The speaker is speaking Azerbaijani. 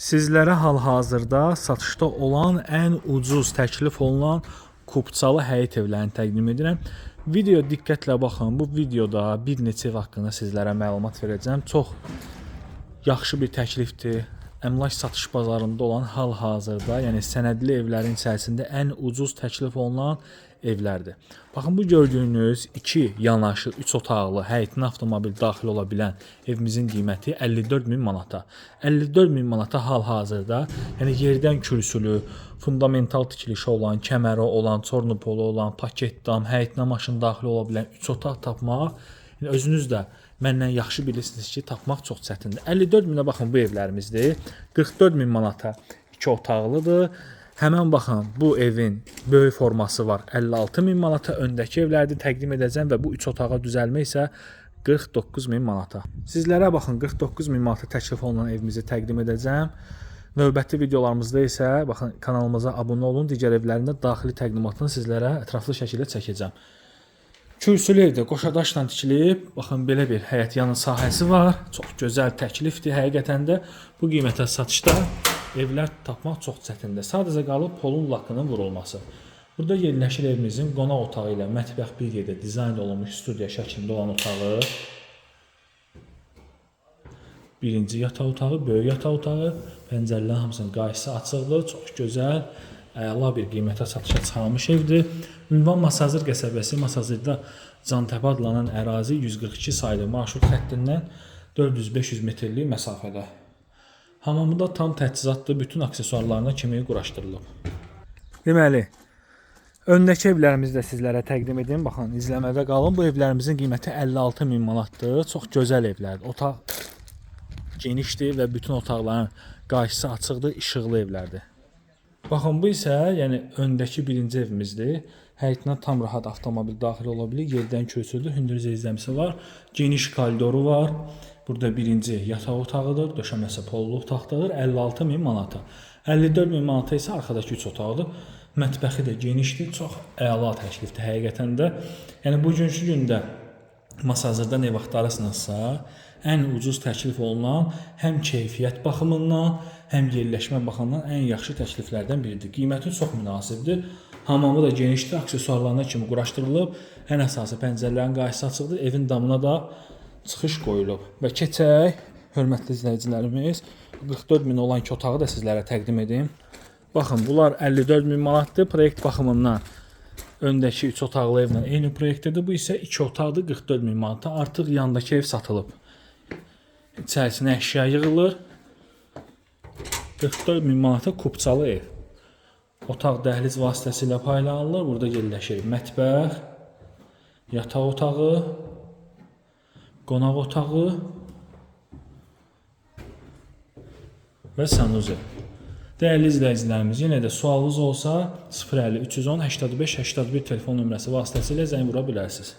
Sizlərə hal-hazırda satışda olan ən ucuz təklif olunan Kupçalı həyət evlərini təqdim edirəm. Video diqqətlə baxın. Bu videoda bir neçə ev haqqında sizlərə məlumat verəcəm. Çox yaxşı bir təklifdir. Əmlak satış bazarında olan hal-hazırda, yəni sənədli evlərin içərisində ən ucuz təklif olunan evlərdir. Baxın, bu gördüyünüz 2 yanaşı, 3 otaqlı, həyətinə avtomobil daxil ola bilən evimizin qiyməti 54.000 manata. 54.000 manata hal-hazırda, yəni yerdən kürsülü, fundamental tikilişi olan, kəməri olan, çornupolu olan, paket dam, həyətinə maşın daxil ola bilən 3 otaq tapmaq, yəni özünüz də məndən yaxşı bilirsiniz ki, tapmaq çox çətindir. 54.000-ə baxın bu evlərimizdir. 44.000 manata 2 otaqlıdır. Həmən baxın, bu evin böyük forması var. 56.000 manata öndəki evlərdir təqdim edəcəm və bu 3 otağa düzəlmə isə 49.000 manata. Sizlərə baxın, 49.000 manata təklif olunan evimizi təqdim edəcəm. Növbəti videolarımızda isə baxın, kanalımıza abunə olun. Digər evlərində daxili təqdimatını sizlərə ətraflı şəkildə çəkəcəm. Kürsülü evdə qoşadaşla tikilib, baxın belə bir həyət yanı sahəsi var. Çox gözəl təklifdir. Həqiqətən də bu qiymətə satışda evlər tapmaq çox çətindir. Sadəcə qalıb polun lakının vurulması. Burada yerləşir evimizin qonaq otağı ilə mətbəx bir yerdə dizayn olunmuş studiya şəklində olan otağı. Birinci yataq otağı, böyük yataq otağı, pəncərələrin hamısının qarşısı açıqdır, çox gözəl, əla bir qiymətə satışa çıxarılmış evdir. Ünvan Masazır qəsəbəsi, Masazırda Cantəpə adlanan ərazi 142 saylı marşrut xəttindən 400-500 metrlik məsafədə. Hamamı da tam təchizatlı, bütün aksesuarlarına kimi quraşdırılıb. Deməli, öndəki evlərimizi də sizlərə təqdim edim. Baxın, izləmədə qalın. Bu evlərimizin qiyməti 56.000 manatdır. Çox gözəl evlərdir. Otaq genişdir və bütün otaqların qarşısı açıqdır, işıqlı evlərdir. Baxın, bu isə yəni öndəki birinci evimizdir. Həyətinə tam rahat avtomobil daxil ola bilir. Yerdən kürsüdür, hündür zərzəmisi var. Geniş koridoru var. Burada birinci yataq otağıdır. Döşəməsi polluq taxtadır. 56.000 manata. 54.000 manata isə arxadakı 3 otaqdır. Mətbəxi də genişdir. Çox əla təklifdir həqiqətən də. Yəni bugünkü gündə Masazırdan ev axtarırsınızsa, ən ucuz təklif olunan həm keyfiyyət baxımından, həm yerləşmə baxımından ən yaxşı təkliflərdən biridir. Qiyməti çox münasibdir. Hamamı da genişdir, aksesuarlarına kimi quraşdırılıb. Ən əsası pəncərələrin qarşısı açıqdır. Evin damına da çıxış qoyulub. Və keçək, hörmətli izləyicilərimiz, 44.000 olan 2 otağı da sizlərə təqdim edim. Baxın, bunlar 54.000 manatdır. Proyekt baxımından öndəki 3 otaqlı evlə eyni proyektdir. Bu isə 2 otaqdır, 44.000 manata. Artıq yandakı ev satılıb. İçərisinə əşya yığılır. 44.000 manata Kupçalı ev. Otaq dəhliz vasitəsilə paylanılır. Burada yerləşir mətbəx, yataq otağı, qonaq otağı və sanuzel. Dəyərli izləyicilərimiz, yenə də sualınız olsa 050 310 85 81 telefon nömrəsi vasitəsilə zəng vura bilərsiniz.